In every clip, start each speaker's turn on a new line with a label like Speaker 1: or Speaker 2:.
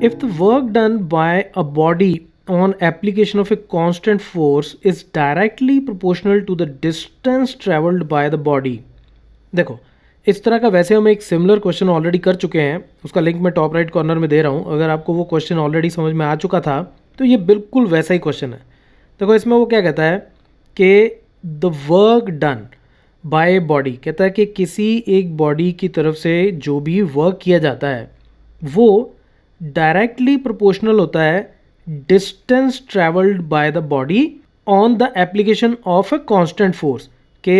Speaker 1: If the work done by a body on application of a constant force is directly proportional to the distance traveled by the body। देखो, इस तरह का वैसे हम एक similar question already कर चुके हैं, उसका लिंक मैं टॉप राइट कॉर्नर में दे रहा हूँ। अगर आपको वो क्वेश्चन ऑलरेडी समझ में आ चुका था तो ये बिल्कुल वैसा ही क्वेश्चन है। देखो, इसमें वो क्या कहता है कि the work done by body, कहता है कि किसी एक बॉडी की तरफ से जो भी वर्क किया जाता है वो डायरेक्टली प्रोपोर्शनल होता है distance travelled by the body on the application of a constant force. के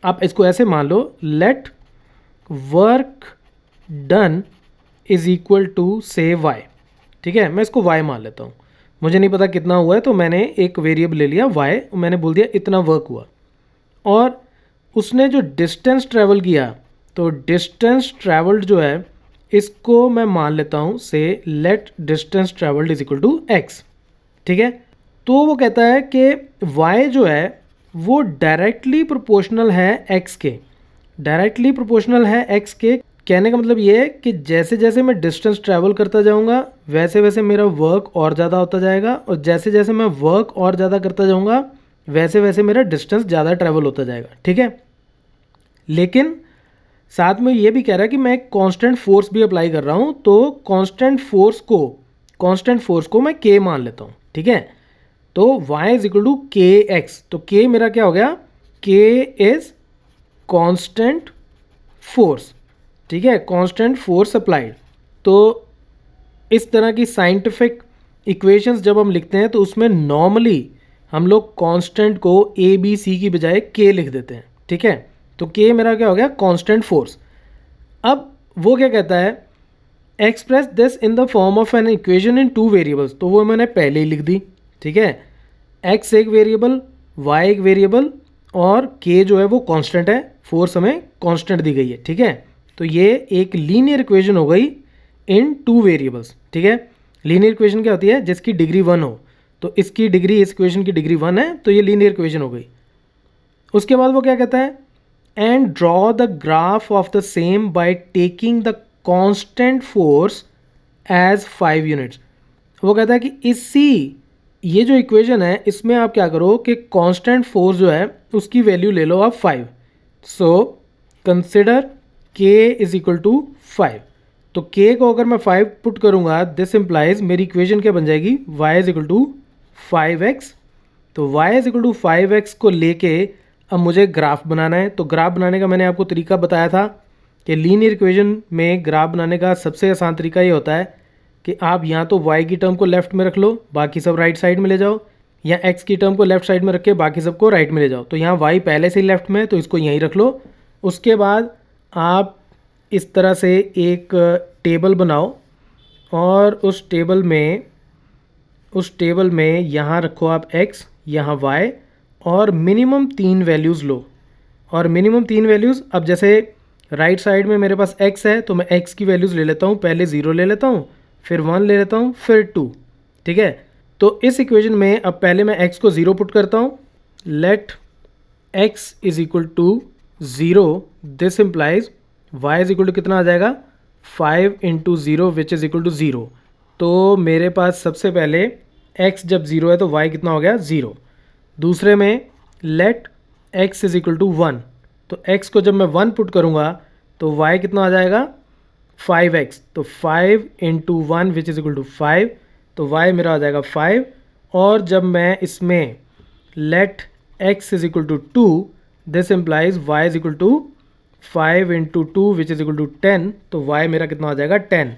Speaker 1: आप इसको ऐसे मान लो, let work done is equal to say Y. ठीक है, मैं इसको वाई मान लेता हूँ। मुझे नहीं पता कितना हुआ है तो मैंने एक वेरिएबल ले लिया वाई, मैंने बोल दिया इतना वर्क हुआ। और उसने जो डिस्टेंस ट्रेवल किया, तो डिस्टेंस ट्रेवल्ड जो है इसको मैं मान लेता हूँ say let distance travelled is equal to x. ठीक है, तो वो कहता है कि y जो है वो डायरेक्टली प्रोपोर्शनल है x के। डायरेक्टली प्रोपोर्शनल है x के कहने का मतलब ये है कि जैसे जैसे मैं डिस्टेंस ट्रैवल करता जाऊंगा वैसे वैसे मेरा वर्क और ज़्यादा होता जाएगा, और जैसे जैसे मैं वर्क और ज़्यादा करता जाऊंगा वैसे वैसे मेरा डिस्टेंस ज़्यादा ट्रैवल होता जाएगा। ठीक है, लेकिन साथ में ये भी कह रहा है कि मैं एक कांस्टेंट फोर्स भी अप्लाई कर रहा हूँ, तो कांस्टेंट फोर्स को मैं k मान लेता हूँ। ठीक है, तो y इज इक्वल टू के एक्स, तो k मेरा क्या हो गया, k इज कांस्टेंट फोर्स। ठीक है, कांस्टेंट फोर्स अप्लाइड। तो इस तरह की साइंटिफिक इक्वेशंस जब हम लिखते हैं तो उसमें नॉर्मली हम लोग कांस्टेंट को a b c की बजाय k लिख देते हैं। ठीक है, तो k मेरा क्या हो गया, कांस्टेंट फोर्स। अब वो क्या कहता है, express this in the form of an equation in two variables, तो वो मैंने पहले ही लिख दी। ठीक है, x एक वेरिएबल, y एक वेरिएबल, और k जो है वो कांस्टेंट है, फोर्स हमें कांस्टेंट दी गई है। ठीक है, तो ये एक लीनियर इक्वेशन हो गई इन टू वेरिएबल्स। ठीक है, लीनियर इक्वेशन क्या होती है, जिसकी डिग्री 1 हो, तो इसकी डिग्री, इस इक्वेशन की डिग्री 1 है, तो ये लीनियर इक्वेशन हो गई। उसके बाद वो क्या कहता है, and draw the graph of the same by taking the constant force as 5 units. वो कहता है कि ये जो इक्वेशन है इसमें आप क्या करो कि कांस्टेंट फोर्स जो है उसकी वैल्यू ले लो आप 5। So consider k is equal to 5। तो k को अगर मैं 5 पुट करूंगा, दिस इंप्लाइज मेरी इक्वेशन क्या बन जाएगी, y is equal to 5x। तो y is equal to 5x को लेके अब मुझे ग्राफ बनाना है। तो ग्राफ बनाने का मैंने आपको तरीका बताया था कि लीनियर इक्वेशन में ग्राफ बनाने का सबसे आसान तरीका ये होता है कि आप यहाँ तो y की टर्म को लेफ्ट में रख लो, बाकी सब राइट साइड में ले जाओ, या x की टर्म को लेफ्ट साइड में रख के बाकी सबको राइट में ले जाओ। तो यहाँ y पहले से ही लेफ्ट में है तो इसको यहीं रख लो। उसके बाद आप इस तरह से एक टेबल बनाओ और उस टेबल में यहाँ रखो आप x, यहाँ y, और मिनिमम 3 वैल्यूज़ लो। और मिनिमम 3 वैल्यूज़, अब जैसे राइट साइड में मेरे पास x है तो मैं x की वैल्यूज़ ले लेता हूँ, पहले 0 ले लेता हूँ, फिर 1 ले लेता हूँ, फिर 2। ठीक है, तो इस इक्वेशन में अब पहले मैं x को 0 पुट करता हूँ, let x is equal to 0, this implies y is equal to कितना आ जाएगा, 5 into 0 which is equal to 0। तो मेरे पास सबसे पहले x जब 0 है तो y कितना हो गया, 0। दूसरे में let x is equal to 1, तो x को जब मैं 1 पुट करूँगा तो y कितना आ जाएगा, 5x। तो 5 into 1 which is equal to 5, तो y मेरा आ जाएगा 5। और जब मैं इसमें let x is equal to 2, this implies y is equal to 5 into 2 which is equal to 10, तो y मेरा कितना आ जाएगा, 10।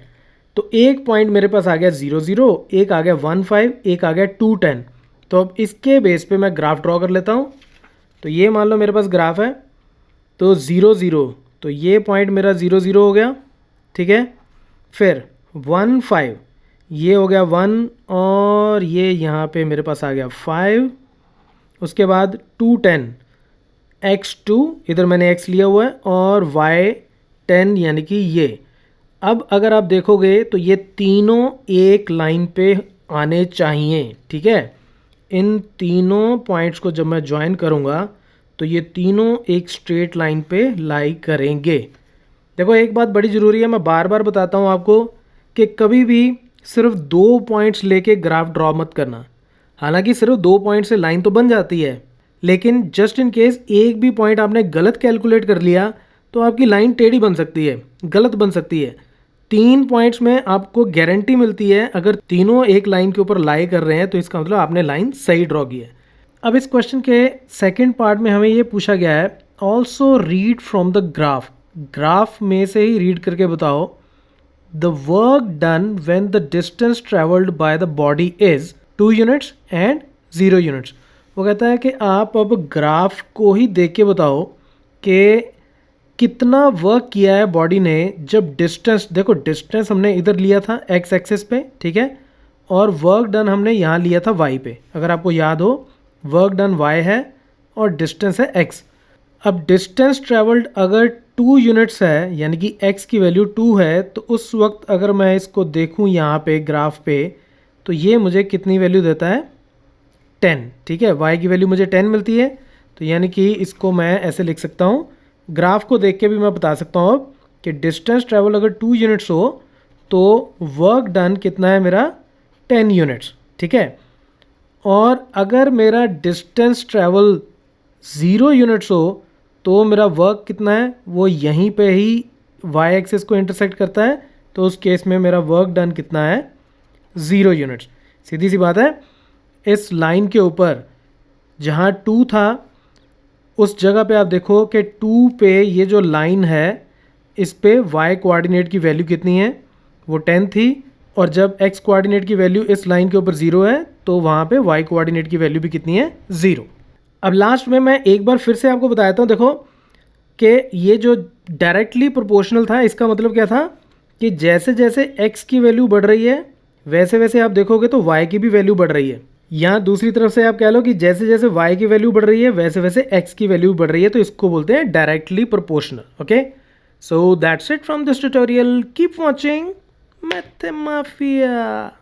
Speaker 1: तो एक पॉइंट मेरे पास आ गया 0 0, एक आ गया 1 5, एक आ गया 2 10। तो अब इसके बेस पे मैं ग्राफ ड्रॉ कर लेता हूँ। तो ये मान लो मेरे पास ग्राफ है, तो 0 0, तो ये पॉइंट मेरा 0 0 हो गया। ठीक है, फिर 1 5, ये हो गया 1, और ये यहाँ पे मेरे पास आ गया 5। उसके बाद 2 10, x2, इधर मैंने x लिया हुआ है, और y 10 यानी कि ये। अब अगर आप देखोगे तो ये तीनों एक लाइन पे आने चाहिए। ठीक है, इन तीनों पॉइंट्स को जब मैं ज्वाइन करूँगा तो ये तीनों एक स्ट्रेट लाइन पे लाई करेंगे। देखो, एक बात बड़ी ज़रूरी है, मैं बार बार बताता हूँ आपको कि कभी भी सिर्फ 2 पॉइंट्स लेके ग्राफ ड्रॉ मत करना। हालांकि सिर्फ 2 पॉइंट से लाइन तो बन जाती है, लेकिन जस्ट इन केस एक भी पॉइंट आपने गलत कैलकुलेट कर लिया तो आपकी लाइन टेढ़ी बन सकती है, गलत बन सकती है। 3 पॉइंट्स में आपको गारंटी मिलती है, अगर तीनों एक लाइन के ऊपर लाई कर रहे हैं तो इसका मतलब आपने लाइन सही ड्रॉ की है। अब इस क्वेश्चन के सेकंड पार्ट में हमें ये पूछा गया है, also read from the graph. Graph में से ही रीड करके बताओ the work done when the distance travelled by the body is 2 units and 0 units. वो कहता है कि आप अब ग्राफ को ही देख के बताओ कि कितना वर्क किया है बॉडी ने जब डिस्टेंस, देखो डिस्टेंस हमने इधर लिया था एक्स एक्सिस पे, ठीक है, और वर्क डन हमने यहाँ लिया था वाई पे। अगर आपको याद हो, वर्क डन वाई है और डिस्टेंस है एक्स। अब डिस्टेंस ट्रेवल्ड अगर 2 यूनिट्स है, यानी कि x की वैल्यू 2 है, तो उस वक्त अगर मैं इसको देखूं यहाँ पे ग्राफ पे, तो ये मुझे कितनी वैल्यू देता है, 10, ठीक है। y की वैल्यू मुझे 10 मिलती है, तो यानी कि इसको मैं ऐसे लिख सकता हूँ। ग्राफ को देख के भी मैं बता सकता हूँ अब कि डिस्टेंस ट्रेवल अगर 2 यूनिट्स हो तो वर्क डन कितना है मेरा, 10 यूनिट्स, ठीक है। और अगर मेरा डिस्टेंस ट्रेवल 0 यूनिट्स हो तो मेरा वर्क कितना है, वो यहीं पे ही वाई एक्सिस को इंटरसेक्ट करता है, तो उस केस में मेरा वर्क डन कितना है, 0 यूनिट्स। सीधी सी बात है, इस लाइन के ऊपर जहाँ 2 था उस जगह पे आप देखो कि 2 पे ये जो लाइन है इस पे y कोऑर्डिनेट की वैल्यू कितनी है, वो 10 थी, और जब x कोऑर्डिनेट की वैल्यू इस लाइन के ऊपर 0 है तो वहाँ पे y कोऑर्डिनेट की वैल्यू भी कितनी है, 0। अब लास्ट में मैं एक बार फिर से आपको बताता हूँ, देखो कि ये जो डायरेक्टली प्रोपोर्शनल था, इसका मतलब क्या था कि जैसे जैसे x की वैल्यू बढ़ रही है वैसे वैसे आप देखोगे तो y की भी वैल्यू बढ़ रही है। यहाँ दूसरी तरफ से आप कह लो कि जैसे जैसे y की वैल्यू बढ़ रही है वैसे वैसे x की वैल्यू बढ़ रही है, तो इसको बोलते हैं directly proportional. Okay, so that's it from this tutorial, keep watching math mafia.